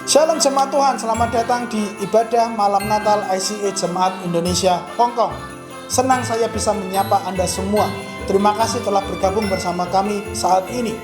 Shalom jemaat Tuhan, selamat datang di ibadah malam Natal ICA Jemaat Indonesia Hong Kong. Senang saya bisa menyapa Anda semua. Terima kasih telah bergabung bersama kami saat ini.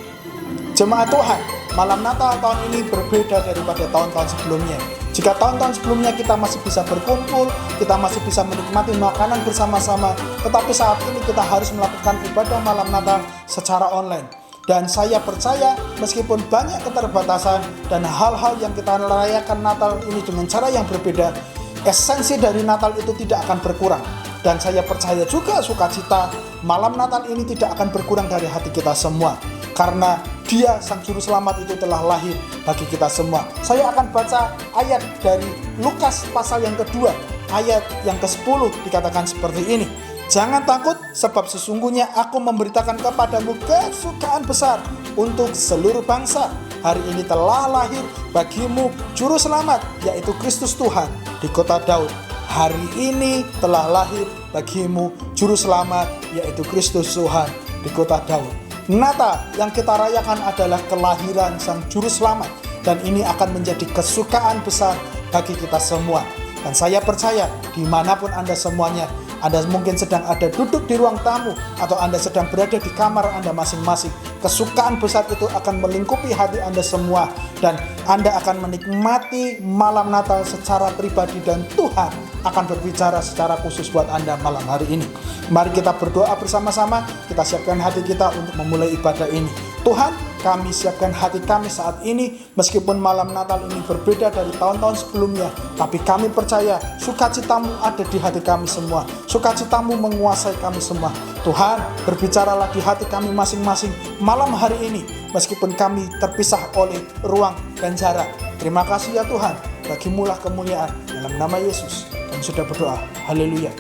Jemaat Tuhan, malam Natal tahun ini berbeda daripada tahun-tahun sebelumnya. Jika tahun-tahun sebelumnya kita masih bisa berkumpul, kita masih bisa menikmati makanan bersama-sama, tetapi saat ini kita harus melakukan ibadah malam Natal secara online. Dan saya percaya meskipun banyak keterbatasan dan hal-hal yang kita rayakan Natal ini dengan cara yang berbeda, esensi dari Natal itu tidak akan berkurang. Dan saya percaya juga sukacita malam Natal ini tidak akan berkurang dari hati kita semua. Karena Dia Sang Juru Selamat itu telah lahir bagi kita semua. Saya akan baca ayat dari Lukas pasal yang kedua, ayat yang ke-10 dikatakan seperti ini. Jangan takut, sebab sesungguhnya aku memberitakan kepadamu kesukaan besar untuk seluruh bangsa. Hari ini telah lahir bagimu Juru Selamat, yaitu Kristus Tuhan di kota Daud. Hari ini telah lahir bagimu Juru Selamat, yaitu Kristus Tuhan di kota Daud. Natal yang kita rayakan adalah kelahiran Sang Juru Selamat, dan ini akan menjadi kesukaan besar bagi kita semua. Dan saya percaya dimanapun Anda semuanya, Anda mungkin sedang ada duduk di ruang tamu, atau Anda sedang berada di kamar Anda masing-masing. Kesukaan besar itu akan melingkupi hati Anda semua, dan Anda akan menikmati malam Natal secara pribadi, dan Tuhan akan berbicara secara khusus buat Anda malam hari ini. Mari kita berdoa bersama-sama, kita siapkan hati kita untuk memulai ibadah ini. Tuhan, kami siapkan hati kami saat ini, meskipun malam Natal ini berbeda dari tahun-tahun sebelumnya, tapi kami percaya sukacitamu ada di hati kami semua. Sukacitamu menguasai kami semua. Tuhan, berbicaralah di hati kami masing-masing malam hari ini, meskipun kami terpisah oleh ruang dan jarak. Terima kasih ya Tuhan, bagimulah kemuliaan. Dalam nama Yesus kami sudah berdoa. Haleluya.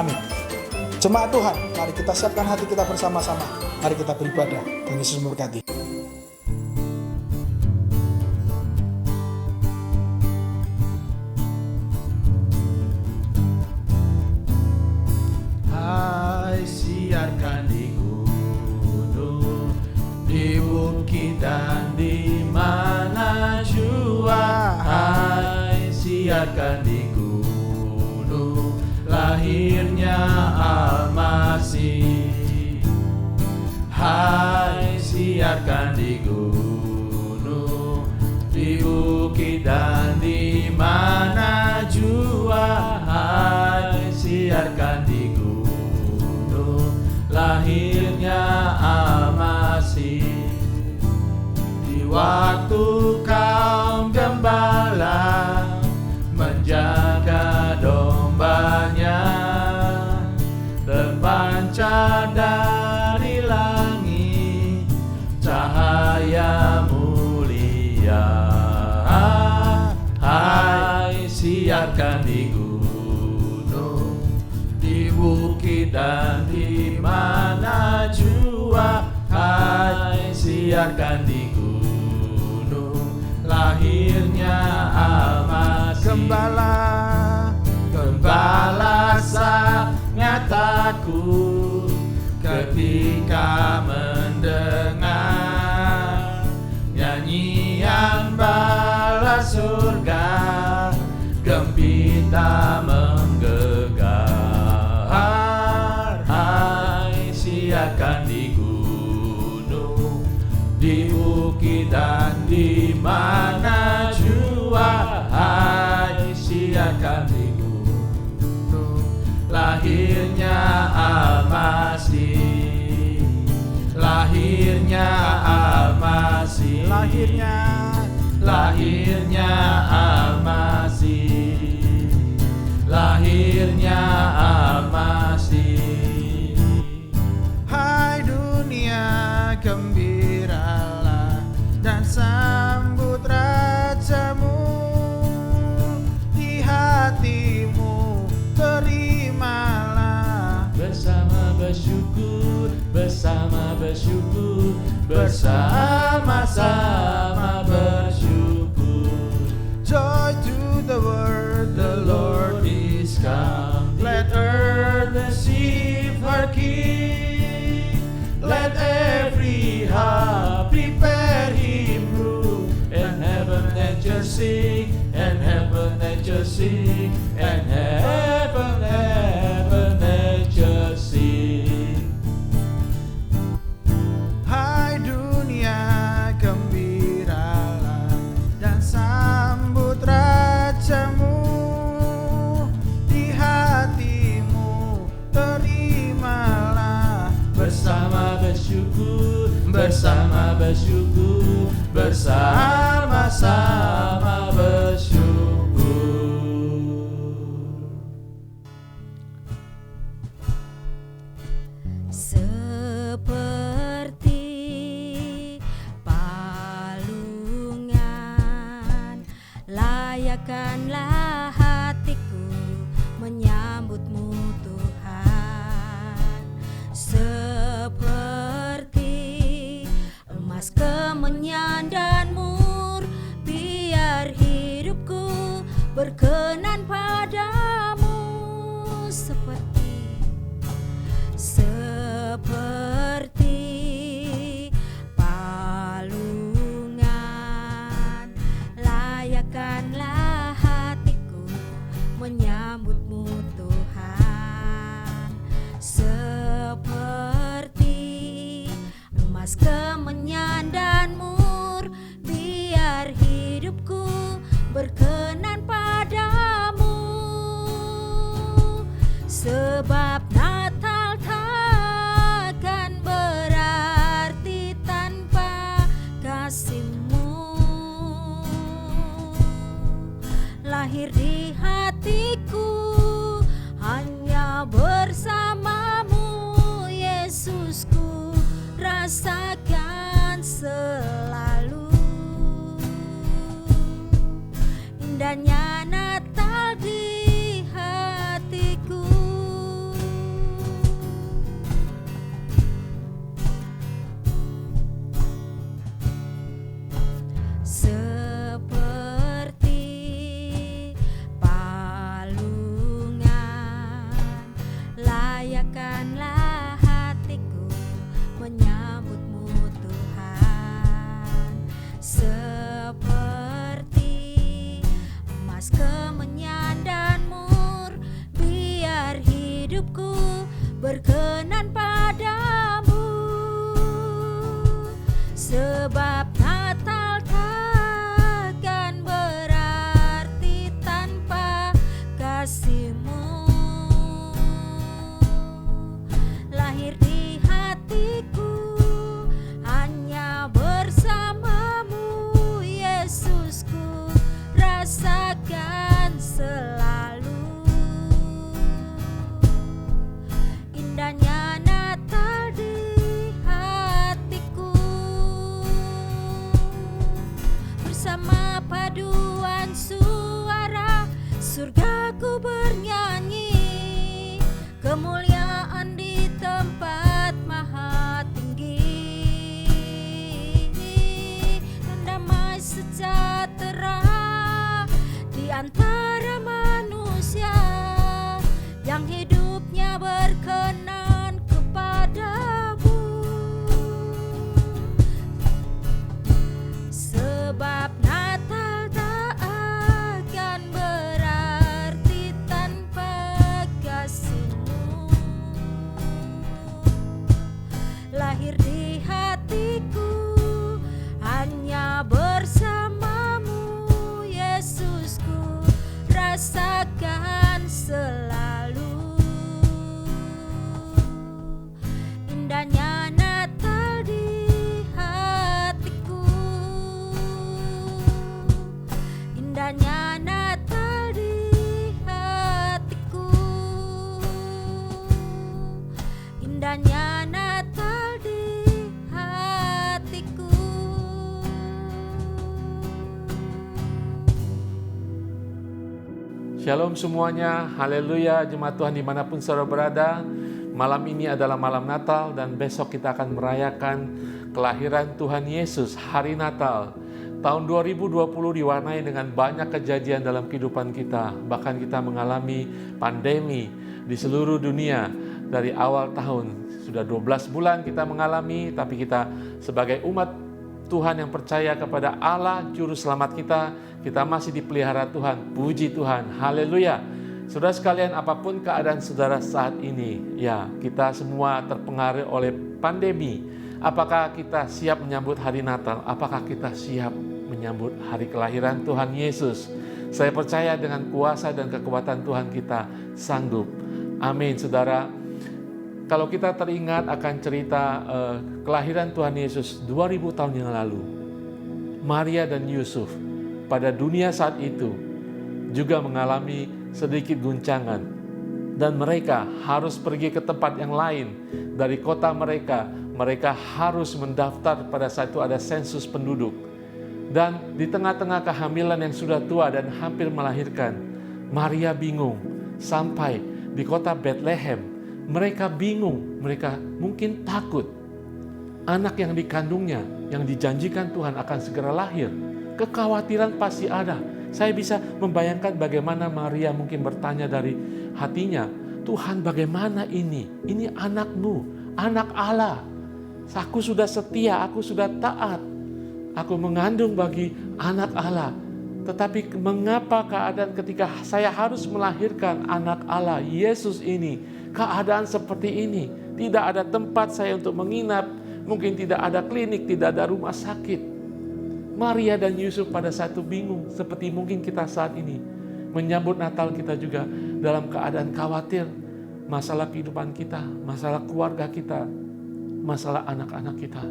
Amin. Jemaat Tuhan, mari kita siapkan hati kita bersama-sama. Mari kita beribadah. Tuhan Yesus memberkati. Hai, siarkan di gunung, di bukit dan di mana jua. Hai, siarkan di gunung, lahirnya Al-Masih. Hai, siarkan di gunung, di bukit dan di mana jua. Hai, siarkan di gunung, lahirnya Al-Masih. Di waktu kaum gembala menjaga dombanya, terpancar dari langit cahaya mulia. Hai, siarkan di gunung, di bukit dan di mana jua. Hai, siarkan di gunung, lahirnya Al-Masih. Gembala sangat takut ketika mendengar nyanyian bala surga, gempita menggelegar. Hai, siarkan di gunung, di bukit dan di mana jua. Hai, siarkan di gunung, lahirnya Al-Masih. Lahirnya Al-Masih. Lahirnya Al-Masih. Lahirnya Al-Masih. Hai dunia, gembiralah dan sambut Raja bersama-sama bersyukur. Joy to the world, The Lord is come. Let earth receive her King. Let every heart prepare Him room. And heaven and earth sing, and heaven and earth sing, and heaven and earth sing. hai dunia gembiralah dan sambut rajamu. Di hatimu terimalah Bersama bersyukur, bersama bersyukur, bersama-sama bersyukur. Seperti palungan, layakkanlah hatiku menyambutmu Tuhan. Seperti emas kemenyan dan mur, biar hidupku berkenan padamu. Seperti palungan, layakkanlah hatiku menyambutmu Tuhan. Seperti emas kemenyan dan mur, biar hidupku berkenan padamu. Sebab Natal takkan berarti tanpa kasih-Mu. Lahir di hatiku hanya bersama-Mu, Yesusku, rasakan selalu indahnya Natal di hatiku. Seperti palungan, layakkanlah hatiku menyambutmu Tuhan. Seperti emas kemenyan dan mur, biar hidupku berkenan padamu. Sebab Natal takkan berarti tanpa kasih-Mu. Lahir di hatiku hanya bersama-Mu, Yesusku, rasakan selalu indahnya Natal di hatiku. Bersama paduan suara surgaku bernyanyi, kemuliaan di tempat maha tinggi, dan damai sejahtera di antara manusia yang hidupnya berkenan kepadamu. Sebab Natal tak akan berarti tanpa kasih-Mu. Lahir di hatiku hanya bersama-Mu, Yesusku, rasakan selalu indahnya Natal di hatiku. Indahnya Natal di hatiku. Indahnya Natal di hatiku. Shalom semuanya, haleluya, jemaat Tuhan dimanapun saudara berada. Malam ini adalah malam Natal dan besok kita akan merayakan kelahiran Tuhan Yesus, hari Natal. Tahun 2020 diwarnai dengan banyak kejadian dalam kehidupan kita. Bahkan kita mengalami pandemi di seluruh dunia dari awal tahun. Sudah 12 bulan kita mengalami, tapi kita sebagai umat Tuhan yang percaya kepada Allah Juru Selamat kita masih dipelihara Tuhan. Puji Tuhan, haleluya. Saudara sekalian, apapun keadaan saudara saat ini, ya kita semua terpengaruh oleh pandemi. Apakah kita siap menyambut hari Natal? Apakah kita siap menyambut hari kelahiran Tuhan Yesus? Saya percaya dengan kuasa dan kekuatan Tuhan kita sanggup. Amin, saudara. Kalau kita teringat akan cerita kelahiran Tuhan Yesus 2000 tahun yang lalu, Maria dan Yusuf pada dunia saat itu juga mengalami sedikit guncangan. Dan mereka harus pergi ke tempat yang lain dari kota mereka. Mereka harus mendaftar pada saat itu ada sensus penduduk. Dan di tengah-tengah kehamilan yang sudah tua dan hampir melahirkan, Maria bingung sampai di kota Bethlehem. Mereka bingung, mereka mungkin takut. Anak yang dikandungnya, yang dijanjikan Tuhan akan segera lahir. Kekhawatiran pasti ada. Saya bisa membayangkan bagaimana Maria mungkin bertanya dari hatinya, Tuhan bagaimana ini? Ini anakmu, anak Allah. Aku sudah setia, aku sudah taat. Aku mengandung bagi anak Allah. Tetapi mengapa keadaan ketika saya harus melahirkan anak Allah, Yesus ini, keadaan seperti ini? Tidak ada tempat saya untuk menginap, mungkin tidak ada klinik, tidak ada rumah sakit. Maria dan Yusuf pada saat itu bingung, seperti mungkin kita saat ini. Menyambut Natal kita juga dalam keadaan khawatir. Masalah kehidupan kita, masalah keluarga kita, masalah anak-anak kita.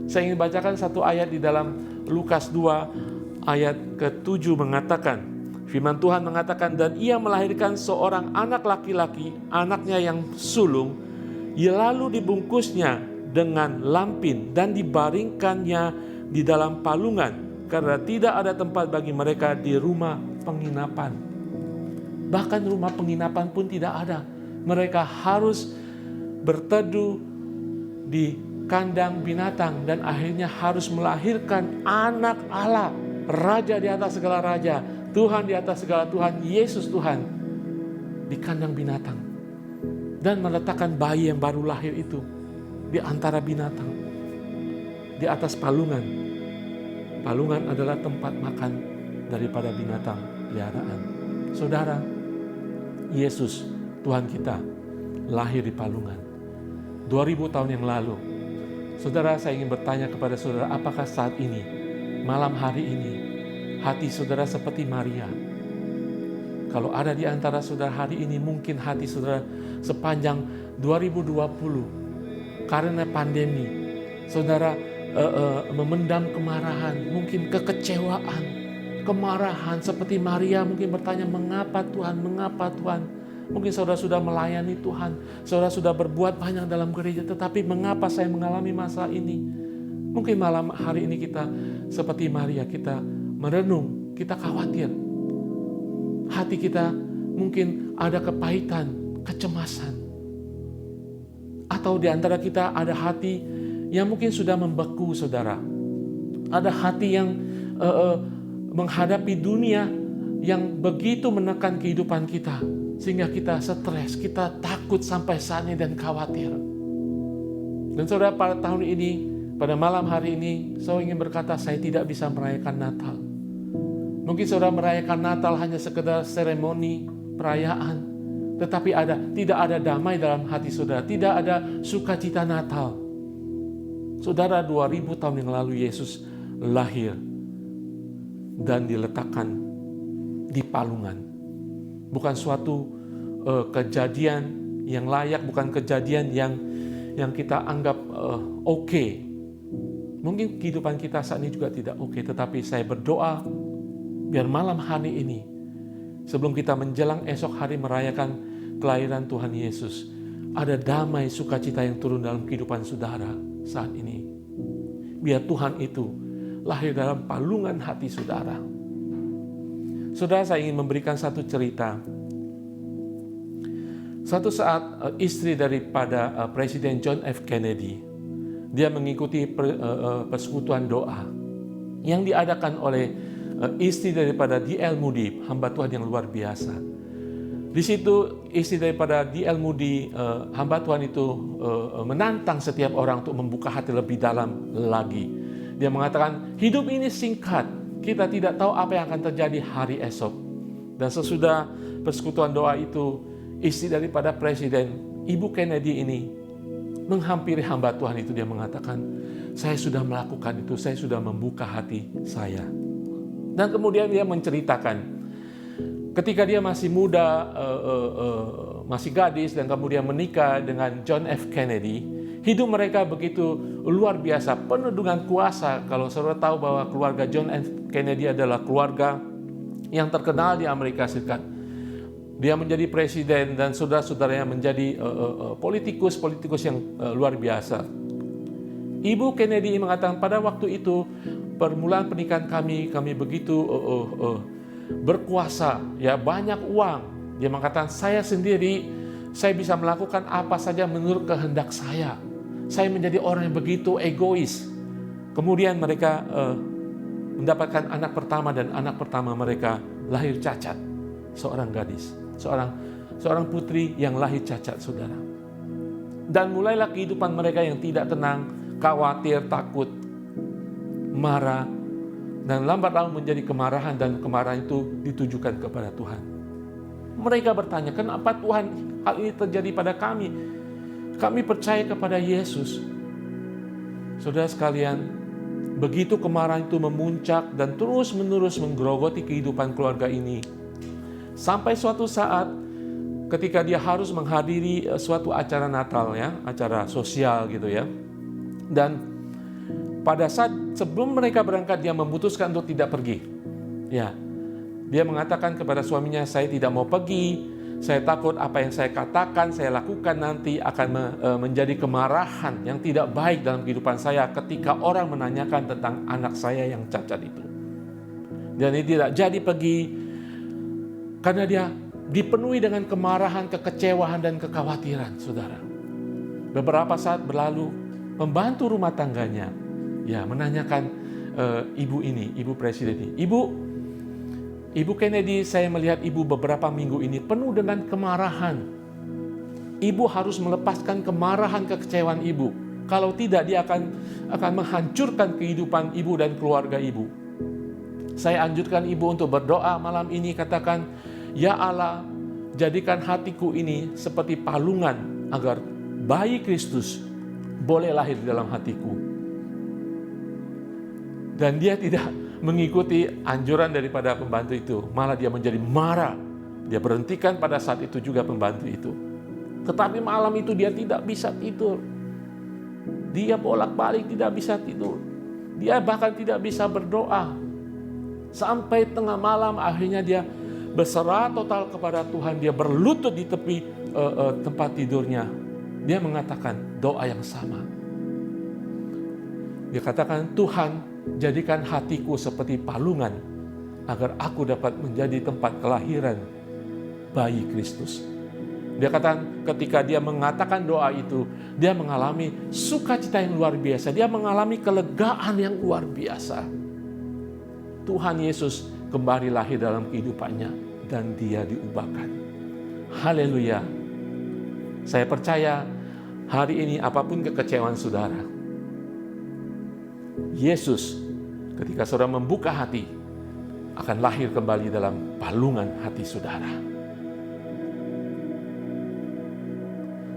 Saya ingin bacakan satu ayat di dalam Lukas 2 ayat ke-7 mengatakan, firman Tuhan mengatakan, dan ia melahirkan seorang anak laki-laki, anaknya yang sulung, ia lalu dibungkusnya dengan lampin dan dibaringkannya di dalam palungan, karena tidak ada tempat bagi mereka di rumah penginapan. Bahkan rumah penginapan pun tidak ada. Mereka harus berteduh di kandang binatang dan akhirnya harus melahirkan anak Allah, Raja di atas segala raja, Tuhan di atas segala Tuhan, Yesus Tuhan, di kandang binatang. Dan meletakkan bayi yang baru lahir itu di antara binatang, di atas palungan. Palungan adalah tempat makan daripada binatang peliharaan. Saudara, Yesus Tuhan kita lahir di palungan 2000 tahun yang lalu. Saudara, saya ingin bertanya kepada saudara, apakah saat ini, malam hari ini, hati saudara seperti Maria? Kalau ada di antara saudara hari ini, mungkin hati saudara sepanjang 2020 karena pandemi, saudara memendam kemarahan, mungkin kekecewaan, kemarahan seperti Maria mungkin bertanya, mengapa Tuhan, mengapa Tuhan? Mungkin saudara sudah melayani Tuhan, saudara sudah berbuat banyak dalam gereja, tetapi mengapa saya mengalami masalah ini? Mungkin malam hari ini kita seperti Maria, kita merenung, kita khawatir. Hati kita mungkin ada kepahitan, kecemasan. Atau di antara kita ada hati yang mungkin sudah membeku, saudara. Ada hati yang menghadapi dunia yang begitu menekan kehidupan kita, sehingga kita stres, kita takut sampai saat ini dan khawatir. Dan saudara, pada tahun ini, pada malam hari ini, saya ingin berkata, saya tidak bisa merayakan Natal. Mungkin saudara merayakan Natal hanya sekedar seremoni, perayaan, tetapi tidak ada damai dalam hati saudara, tidak ada sukacita Natal. Saudara, 2000 tahun yang lalu Yesus lahir dan diletakkan di palungan. Bukan suatu kejadian yang layak, bukan kejadian yang kita anggap oke. Mungkin kehidupan kita saat ini juga tidak oke, tetapi saya berdoa biar malam hari ini, sebelum kita menjelang esok hari merayakan kelahiran Tuhan Yesus, ada damai sukacita yang turun dalam kehidupan saudara saat ini. Biar Tuhan itu lahir dalam palungan hati saudara. Saudara, saya ingin memberikan satu cerita. Suatu saat istri daripada Presiden John F. Kennedy dia mengikuti persekutuan doa yang diadakan oleh istri daripada D.L. Moody, hamba Tuhan yang luar biasa. Di situ istri daripada D.L. Moody, hamba Tuhan itu menantang setiap orang untuk membuka hati lebih dalam lagi. Dia mengatakan, hidup ini singkat, kita tidak tahu apa yang akan terjadi hari esok. Dan sesudah persekutuan doa itu, istri daripada Presiden, Ibu Kennedy ini, menghampiri hamba Tuhan itu, dia mengatakan, saya sudah melakukan itu, saya sudah membuka hati saya. Dan kemudian dia menceritakan, ketika dia masih muda, masih gadis, dan kemudian menikah dengan John F. Kennedy, hidup mereka begitu luar biasa, penuh dengan kuasa. Kalau saudara tahu bahwa keluarga John F. Kennedy adalah keluarga yang terkenal di Amerika Serikat. Dia menjadi presiden dan saudara-saudaranya menjadi politikus yang luar biasa. Ibu Kennedy mengatakan, pada waktu itu permulaan pernikahan kami begitu berkuasa, ya, banyak uang. Dia mengatakan, saya sendiri, saya bisa melakukan apa saja menurut kehendak saya. Saya menjadi orang yang begitu egois. Kemudian mereka mendapatkan anak pertama, dan anak pertama mereka lahir cacat, seorang gadis. Seorang putri yang lahir cacat, saudara. Dan mulailah kehidupan mereka yang tidak tenang, khawatir, takut, marah, dan lambat laun menjadi kemarahan, dan kemarahan itu ditujukan kepada Tuhan. Mereka bertanya, kenapa Tuhan hal ini terjadi pada kami? Kami percaya kepada Yesus. Saudara sekalian, begitu kemarahan itu memuncak dan terus-menerus menggerogoti kehidupan keluarga ini, sampai suatu saat ketika dia harus menghadiri suatu acara Natal, ya, acara sosial gitu ya. Dan pada saat sebelum mereka berangkat, dia memutuskan untuk tidak pergi. Ya, dia mengatakan kepada suaminya, saya tidak mau pergi. Saya takut apa yang saya katakan, saya lakukan nanti akan menjadi kemarahan yang tidak baik dalam kehidupan saya ketika orang menanyakan tentang anak saya yang cacat itu. Dan dia tidak jadi pergi karena dia dipenuhi dengan kemarahan, kekecewaan, dan kekhawatiran, saudara. Beberapa saat berlalu, pembantu rumah tangganya, ya, menanyakan ibu presiden ini, Ibu Kennedy, saya melihat ibu beberapa minggu ini penuh dengan kemarahan. Ibu harus melepaskan kemarahan, kekecewaan ibu. Kalau tidak, dia akan menghancurkan kehidupan ibu dan keluarga ibu. Saya anjurkan ibu untuk berdoa malam ini, katakan, ya Allah, jadikan hatiku ini seperti palungan agar bayi Kristus boleh lahir di dalam hatiku. Dan dia tidak mengikuti anjuran daripada pembantu itu, malah dia menjadi marah. Dia berhentikan pada saat itu juga pembantu itu. Tetapi malam itu dia tidak bisa tidur. Dia bolak-balik tidak bisa tidur. Dia bahkan tidak bisa berdoa. Sampai tengah malam akhirnya dia berserah total kepada Tuhan. Dia berlutut di tepi tempat tidurnya. Dia mengatakan doa yang sama. Dia katakan, Tuhan, jadikan hatiku seperti palungan agar aku dapat menjadi tempat kelahiran bayi Kristus. Dia katakan, ketika dia mengatakan doa itu, dia mengalami sukacita yang luar biasa. Dia mengalami kelegaan yang luar biasa. Tuhan Yesus kembali lahir dalam kehidupannya dan dia diubahkan. Haleluya. Saya percaya hari ini apapun kekecewaan saudara, Yesus ketika saudara membuka hati akan lahir kembali dalam palungan hati saudara.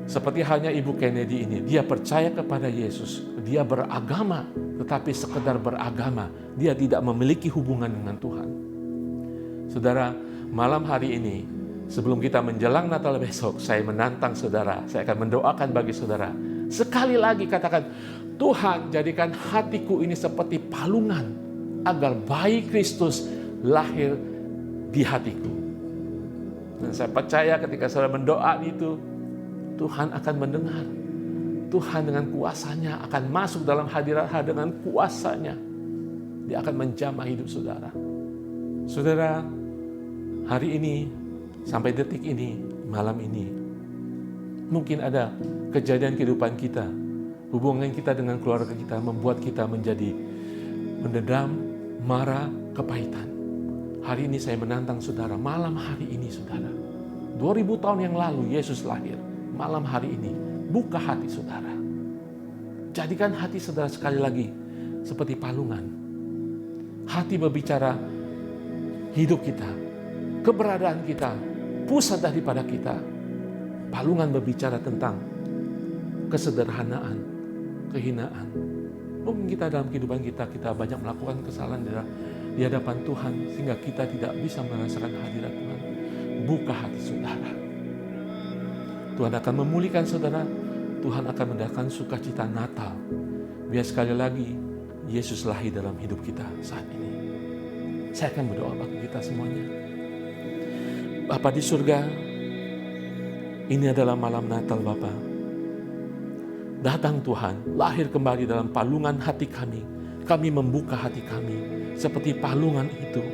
Seperti halnya Ibu Kennedy ini, dia percaya kepada Yesus, dia beragama, tetapi sekedar beragama, dia tidak memiliki hubungan dengan Tuhan. Saudara, malam hari ini, sebelum kita menjelang Natal besok, saya menantang saudara, saya akan mendoakan bagi saudara. Sekali lagi katakan, Tuhan, jadikan hatiku ini seperti palungan agar bayi Kristus lahir di hatiku. Dan saya percaya ketika saudara mendoa itu, Tuhan akan mendengar. Tuhan dengan kuasanya akan masuk dalam hadirat Allah dengan kuasanya. Dia akan menjamah hidup saudara. Saudara, hari ini, sampai detik ini, malam ini, mungkin ada kejadian kehidupan kita, Hubungan kita dengan keluarga kita membuat kita menjadi mendendam, marah, kepahitan. Hari ini saya menantang saudara, malam hari ini saudara. 2000 tahun yang lalu Yesus lahir. Malam hari ini, buka hati saudara. Jadikan hati saudara sekali lagi seperti palungan. Hati berbicara hidup kita, keberadaan kita, pusat daripada kita. Palungan berbicara tentang kesederhanaan, kehinaan. Mungkin kita dalam kehidupan kita banyak melakukan kesalahan di hadapan Tuhan sehingga kita tidak bisa merasakan hadirat Tuhan. Buka hati saudara. Tuhan akan memulihkan saudara. Tuhan akan mendatangkan sukacita Natal. Biar sekali lagi Yesus lahir dalam hidup kita saat ini. Saya akan berdoa bagi kita semuanya. Bapa di surga, ini adalah malam Natal Bapa. Datang Tuhan, lahir kembali dalam palungan hati kami. Kami membuka hati kami seperti palungan itu.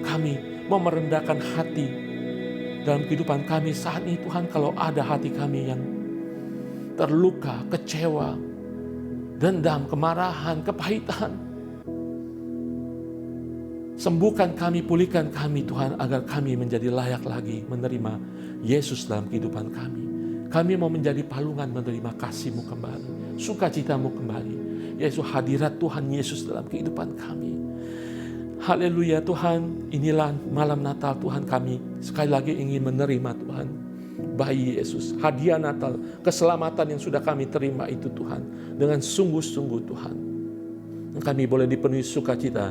Kami mau merendahkan hati dalam kehidupan kami saat ini Tuhan. Kalau ada hati kami yang terluka, kecewa, dendam, kemarahan, kepahitan, sembuhkan kami, pulihkan kami Tuhan, agar kami menjadi layak lagi menerima Yesus dalam kehidupan kami. Kami mau menjadi palungan menerima kasih-Mu kembali, sukacita-Mu kembali. Yaitu hadirat Tuhan Yesus dalam kehidupan kami. Haleluya Tuhan, inilah malam Natal Tuhan, kami sekali lagi ingin menerima Tuhan bayi Yesus, hadiah Natal, keselamatan yang sudah kami terima itu Tuhan, dengan sungguh-sungguh Tuhan. Kami boleh dipenuhi sukacita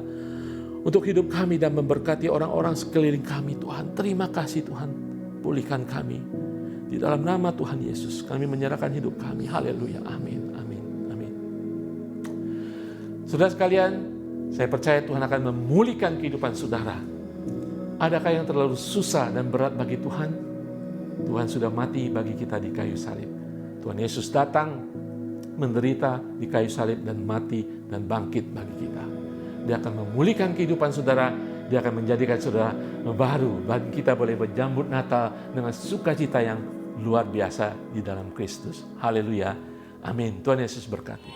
untuk hidup kami dan memberkati orang-orang sekeliling kami Tuhan. Terima kasih Tuhan, pulihkan kami. Di dalam nama Tuhan Yesus kami menyerahkan hidup kami. Haleluya, amin, amin, amin. Saudara sekalian, saya percaya Tuhan akan memulihkan kehidupan saudara. Adakah yang terlalu susah dan berat bagi Tuhan? Tuhan sudah mati bagi kita di kayu salib. Tuhan Yesus datang, menderita di kayu salib dan mati dan bangkit bagi kita. Dia akan memulihkan kehidupan saudara. Dia akan menjadikan saudara baru. Dan kita boleh berjambut Natal dengan sukacita yang luar biasa di dalam Kristus. Haleluya. Amin. Tuhan Yesus berkati.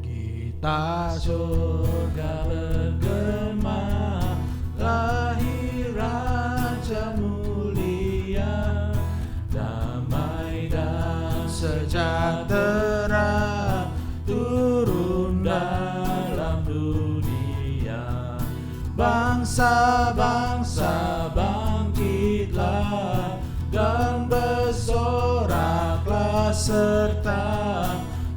Kita surga bergema, lahir Raja mulia, damai dan sejahtera turun dalam dunia. Bangsa-bangsa bangkitlah dan bersoraklah serta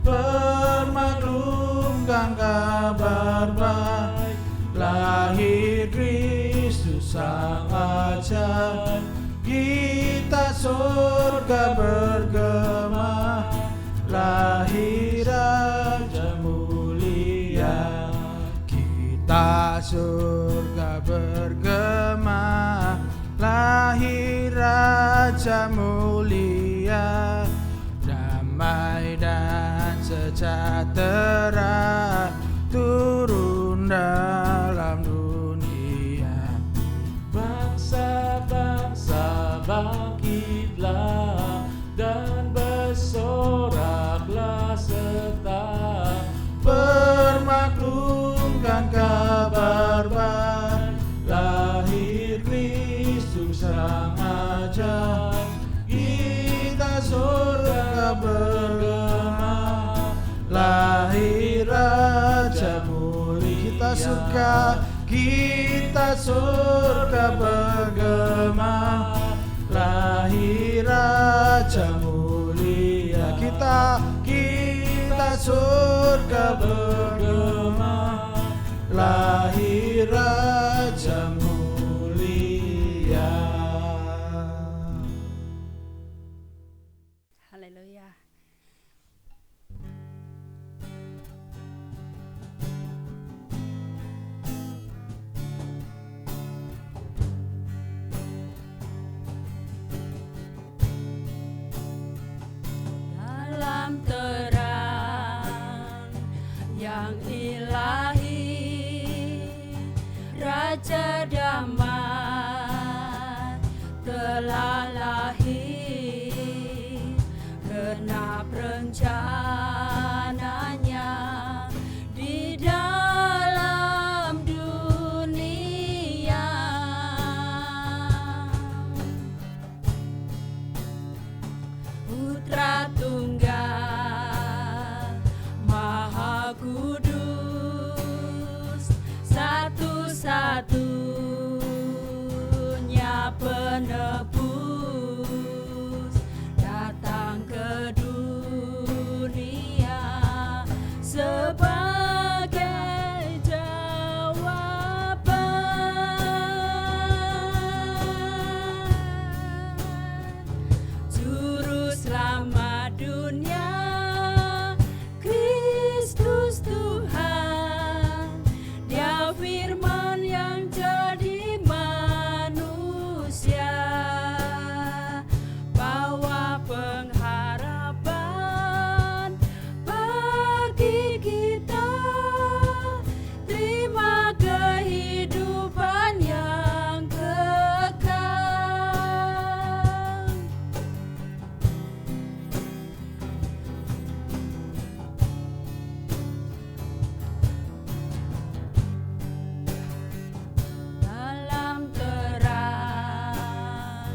permaklumkan kabar baik. Lahir Kristus Sang Ajaib, kita surga bergema, lahir Raja mulia. Kita surga bergema, lahir Raja mulia, damai dan sejahtera turun dalam dunia. Bangsa-bangsa bangkitlah dan bersoraklah serta permaklumkan kabar baik. Lahir Kristus Sang Ajaib, kita surga bergema, lahir Raja mulia. Kita surga bergema, lahir Raja mulia. Kita surga bergema, lahir Raja mulia. Haleluya. Dalam terang yang ilahi, Raja genap rencananya di dalam dunia. Putra Tunggal Maha Kudus, satu-satunya penebus, datang ke dunia sebagai jawaban. Juru selamat dunia, Kristus Tuhan, Dia firman yang jadi manusia, bawa pengharapan bagi kita, terima kehidupan yang kekal. Dalam terang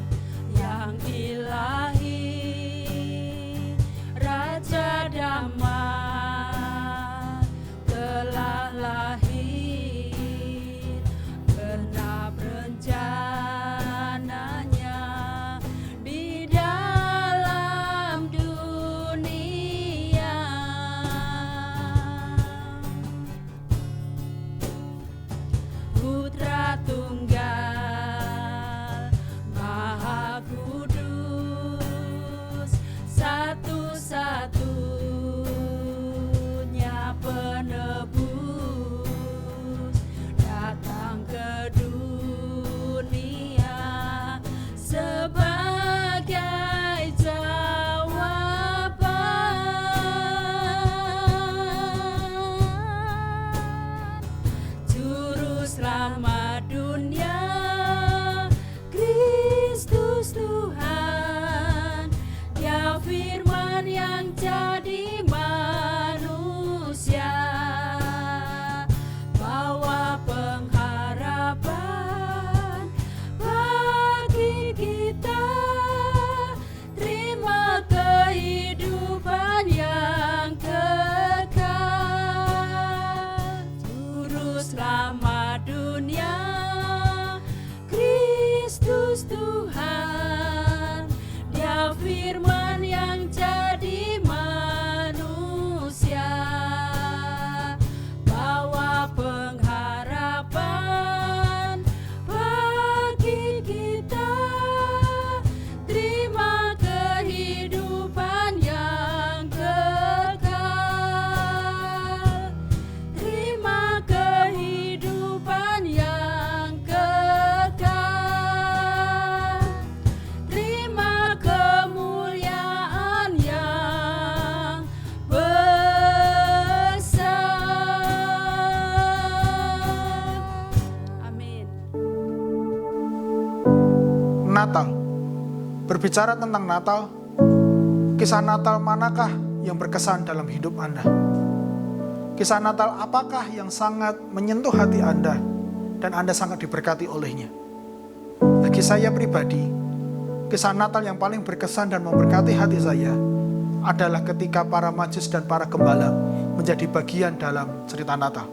yang ilahi, Raja damai telah lahir, genap rencananya di dalam dunia. Putra Tunggal Maha Kudus, satu-satunya penebus, datang ke dunia sebagai jawaban. Juru selamat dunia, Kristus Tuhan, Dia firman yang jadi manusia, bawa pengharapan bagi kita, terima kehidupan yang kekal. Juru selamat dunia, Kristus Tuhan, Dia firman yang jadi manusia, bawa pengharapan bagi kita, terima kehidupan yang kekal, terima kehidupan yang kekal, terima kemuliaan yang besar. Amin. Natal. Berbicara tentang Natal, kisah Natal manakah yang berkesan dalam hidup Anda? Kisah Natal apakah yang sangat menyentuh hati Anda dan Anda sangat diberkati olehnya? Bagi saya pribadi, kisah Natal yang paling berkesan dan memberkati hati saya adalah ketika para Majus dan para gembala menjadi bagian dalam cerita Natal.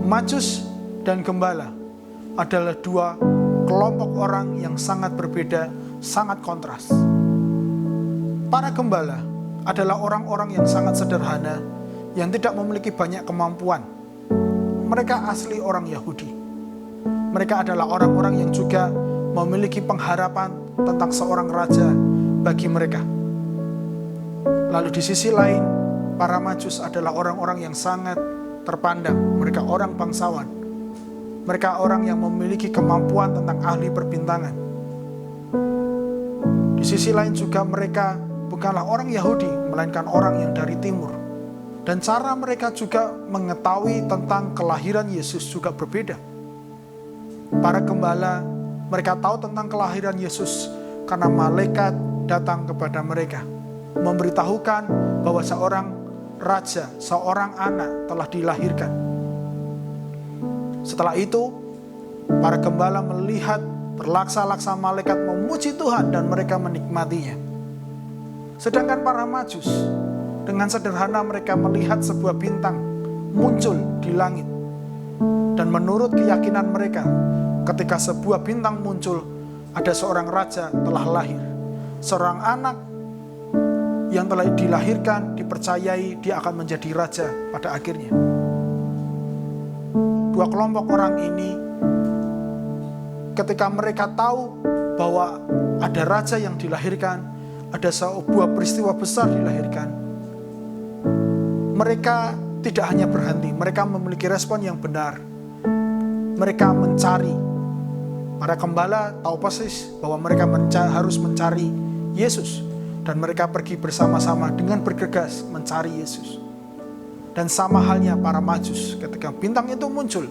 Majus dan gembala adalah dua kelompok orang yang sangat berbeda, sangat kontras. Para gembala adalah orang-orang yang sangat sederhana, yang tidak memiliki banyak kemampuan. Mereka asli orang Yahudi. Mereka adalah orang-orang yang juga memiliki pengharapan tentang seorang raja bagi mereka. Lalu di sisi lain, para Majus adalah orang-orang yang sangat terpandang. Mereka orang bangsawan. Mereka orang yang memiliki kemampuan tentang ahli perbintangan. Di sisi lain juga mereka bukanlah orang Yahudi, melainkan orang yang dari timur. Dan cara mereka juga mengetahui tentang kelahiran Yesus juga berbeda. Para gembala, mereka tahu tentang kelahiran Yesus karena malaikat datang kepada mereka. memberitahukan bahwa seorang raja, seorang anak telah dilahirkan. Setelah itu, para gembala melihat berlaksa-laksa malaikat memuji Tuhan dan mereka menikmatinya. Sedangkan para Majus dengan sederhana mereka melihat sebuah bintang muncul di langit. Dan menurut keyakinan mereka, ketika sebuah bintang muncul, ada seorang raja telah lahir. Seorang anak yang telah dilahirkan, dipercayai dia akan menjadi raja pada akhirnya. Dua kelompok orang ini, ketika mereka tahu bahwa ada raja yang dilahirkan, ada sebuah peristiwa besar dilahirkan, mereka tidak hanya berhenti, mereka memiliki respon yang benar. Mereka mencari. Para gembala tahu persis bahwa mereka harus mencari Yesus. Dan mereka pergi bersama-sama dengan bergegas mencari Yesus. Dan sama halnya para Majus, ketika bintang itu muncul,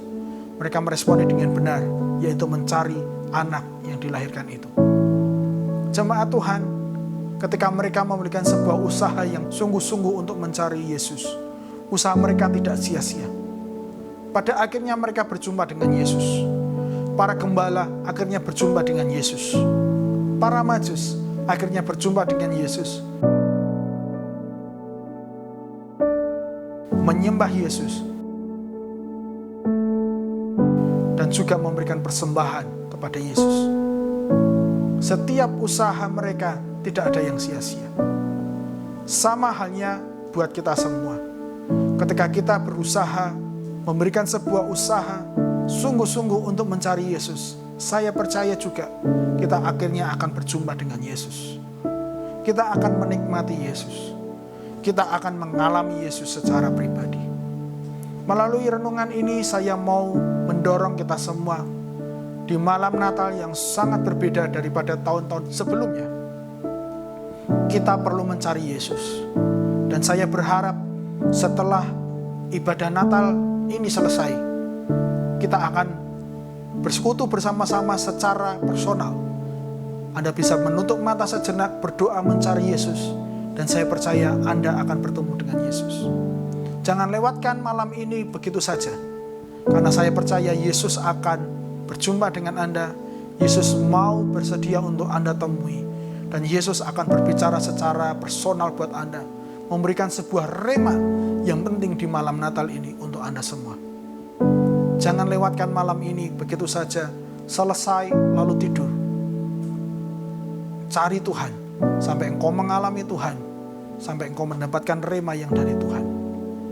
mereka meresponi dengan benar, yaitu mencari anak yang dilahirkan itu. Jemaat Tuhan, ketika mereka memiliki sebuah usaha yang sungguh-sungguh untuk mencari Yesus, usaha mereka tidak sia-sia. Pada akhirnya mereka berjumpa dengan Yesus. Para gembala akhirnya berjumpa dengan Yesus. Para Majus akhirnya berjumpa dengan Yesus. Menyembah Yesus. Dan juga memberikan persembahan kepada Yesus. Setiap usaha mereka tidak ada yang sia-sia. Sama halnya buat kita semua. Ketika kita berusaha memberikan sebuah usaha sungguh-sungguh untuk mencari Yesus, saya percaya juga kita akhirnya akan berjumpa dengan Yesus. Kita akan menikmati Yesus. Kita akan mengalami Yesus secara pribadi. Melalui renungan ini saya mau mendorong kita semua di malam Natal yang sangat berbeda daripada tahun-tahun sebelumnya. Kita perlu mencari Yesus. Dan saya berharap setelah ibadah Natal ini selesai, kita akan bersekutu bersama-sama secara personal. Anda bisa menutup mata sejenak, berdoa mencari Yesus, dan saya percaya Anda akan bertemu dengan Yesus. Jangan lewatkan malam ini begitu saja, karena saya percaya Yesus akan berjumpa dengan Anda. Yesus mau bersedia untuk Anda temui, dan Yesus akan berbicara secara personal buat Anda, memberikan sebuah rema yang penting di malam Natal ini untuk Anda semua. Jangan lewatkan malam ini begitu saja, selesai lalu tidur. Cari Tuhan sampai engkau mengalami Tuhan, sampai engkau mendapatkan rema yang dari Tuhan.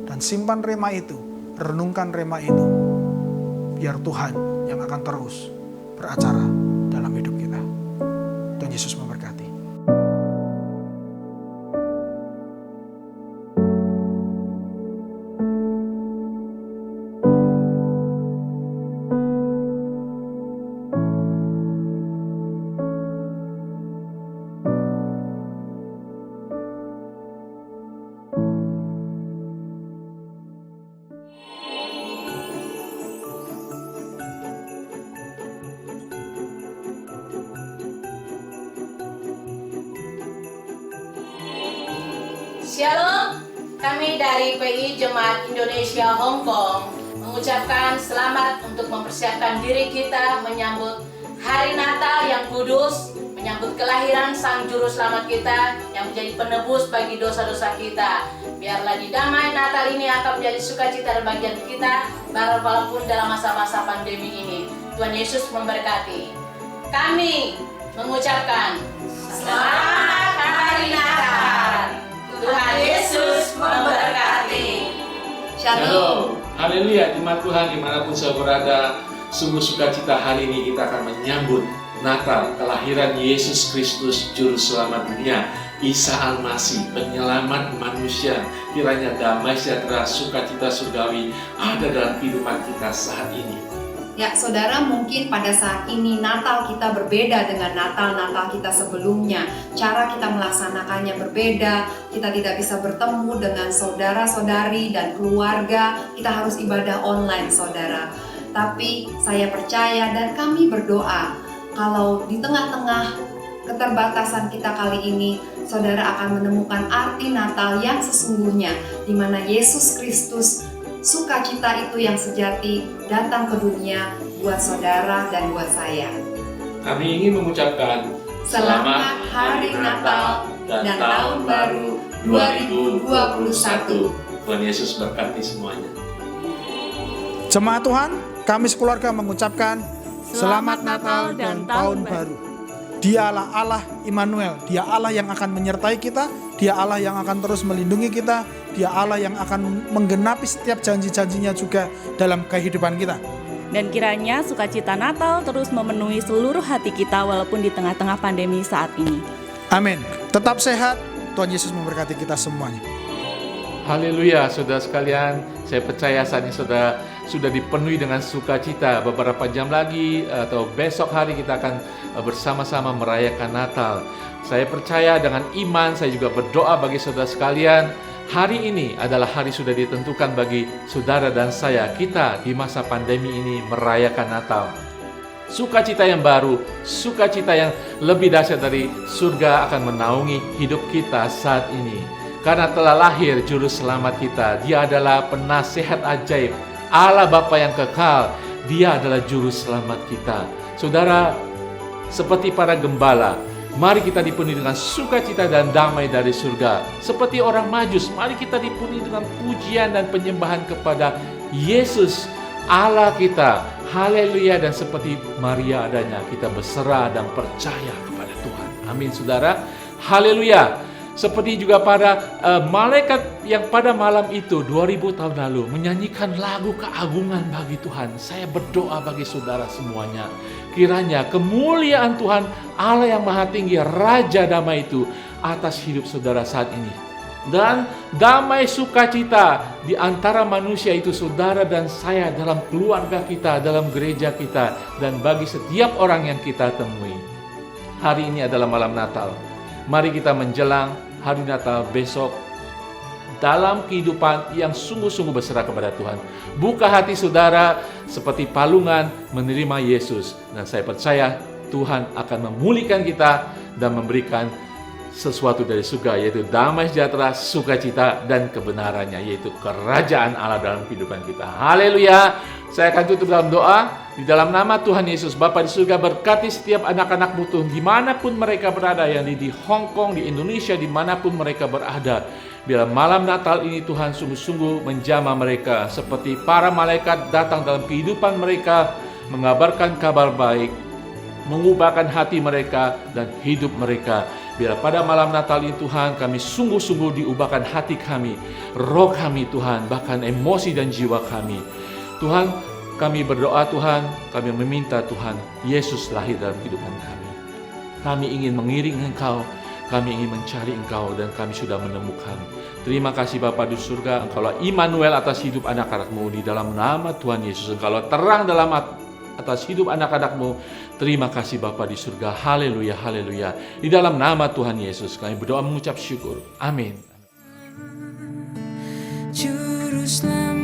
Dan simpan rema itu, renungkan rema itu, biar Tuhan yang akan terus beracara dalam hidup kita. Tuhan Yesus memberkati. Shalom, kami dari PI Jemaat Indonesia Hong Kong mengucapkan selamat untuk mempersiapkan diri kita menyambut Hari Natal yang kudus, menyambut kelahiran Sang Juru Selamat kita yang menjadi penebus bagi dosa-dosa kita. Biarlah di damai Natal ini akan menjadi sukacita dan bagian kita, walaupun dalam masa-masa pandemi ini. Tuhan Yesus memberkati. Kami mengucapkan selamat Hari Natal. Tuhan Yesus memberkati. Shalom. Haleluya, jemaat Tuhan dimanapun saya berada, sungguh sukacita hari ini kita akan menyambut Natal, kelahiran Yesus Kristus, Juru Selamat dunia, Isa Al-Masih, penyelamat manusia. Kiranya damai sejahtera, sukacita surgawi ada dalam kehidupan kita saat ini. Ya, saudara, mungkin pada saat ini Natal kita berbeda dengan Natal-Natal kita sebelumnya. Cara kita melaksanakannya berbeda, kita tidak bisa bertemu dengan saudara-saudari dan keluarga, kita harus ibadah online, saudara. Tapi saya percaya dan kami berdoa, kalau di tengah-tengah keterbatasan kita kali ini, saudara akan menemukan arti Natal yang sesungguhnya, di mana Yesus Kristus, sukacita itu yang sejati, datang ke dunia buat saudara dan buat saya. Kami ingin mengucapkan Selamat Hari Natal dan Tahun Baru 2021. Tuhan Yesus berkati semuanya. Jemaat Tuhan, kami sekeluarga mengucapkan Selamat Natal dan Tahun Baru. Dialah Allah Immanuel, Dia Allah yang akan menyertai kita, Dia Allah yang akan terus melindungi kita, Dia Allah yang akan menggenapi setiap janji-janjinya juga dalam kehidupan kita. Dan kiranya sukacita Natal terus memenuhi seluruh hati kita walaupun di tengah-tengah pandemi saat ini. Amin. Tetap sehat, Tuhan Yesus memberkati kita semuanya. Haleluya, saudara sekalian. Saya percaya saat ini saudara sudah dipenuhi dengan sukacita. Beberapa jam lagi atau besok hari kita akan bersama-sama merayakan Natal. Saya percaya dengan iman, saya juga berdoa bagi saudara sekalian. Hari ini adalah hari sudah ditentukan bagi saudara dan saya. Kita di masa pandemi ini merayakan Natal. Sukacita yang baru, sukacita yang lebih dahsyat dari surga akan menaungi hidup kita saat ini. Karena telah lahir juru selamat kita. Dia adalah penasehat ajaib, Allah Bapa yang kekal. Dia adalah juru selamat kita. Saudara, seperti para gembala, mari kita dipenuhi dengan sukacita dan damai dari surga. Seperti orang Majus, mari kita dipenuhi dengan pujian dan penyembahan kepada Yesus, Allah kita. Haleluya. Dan seperti Maria adanya, kita berserah dan percaya kepada Tuhan. Amin, saudara. Haleluya. Seperti juga para malaikat yang pada malam itu 2000 tahun lalu menyanyikan lagu keagungan bagi Tuhan. Saya berdoa bagi saudara semuanya, kiranya kemuliaan Tuhan Allah yang Maha Tinggi, Raja Damai itu atas hidup saudara saat ini. Dan damai sukacita di antara manusia itu saudara dan saya, dalam keluarga kita, dalam gereja kita, dan bagi setiap orang yang kita temui. Hari ini adalah malam Natal. Mari kita menjelang hari Natal besok dalam kehidupan yang sungguh-sungguh berserah kepada Tuhan. Buka hati saudara seperti palungan menerima Yesus. Dan saya percaya Tuhan akan memulihkan kita dan memberikan sesuatu dari surga, yaitu damai sejahtera, sukacita, dan kebenarannya, yaitu kerajaan Allah dalam kehidupan kita. Haleluya. Saya akan tutup dalam doa. Di dalam nama Tuhan Yesus, Bapa di surga, berkati setiap anak-anak-Mu Tuhan, dimanapun mereka berada, yang di Hong Kong, di Indonesia, dimanapun mereka berada. Biar malam Natal ini Tuhan sungguh-sungguh menjamah mereka, seperti para malaikat datang dalam kehidupan mereka, mengabarkan kabar baik, mengubahkan hati mereka dan hidup mereka. Biar pada malam Natal ini Tuhan, kami sungguh-sungguh diubahkan hati kami, roh kami Tuhan, bahkan emosi dan jiwa kami. Tuhan, kami berdoa Tuhan, kami meminta Tuhan, Yesus lahir dalam kehidupan kami. Kami ingin mengiring Engkau, kami ingin mencari Engkau, dan kami sudah menemukan. Terima kasih Bapa di surga, Engkaulah Immanuel atas hidup anak-anak-Mu. Di dalam nama Tuhan Yesus, Engkaulah terang dalam atas hidup anak-anak-Mu. Terima kasih Bapa di surga. Haleluya, haleluya. Di dalam nama Tuhan Yesus kami berdoa mengucap syukur. Amin. Juru Selamat.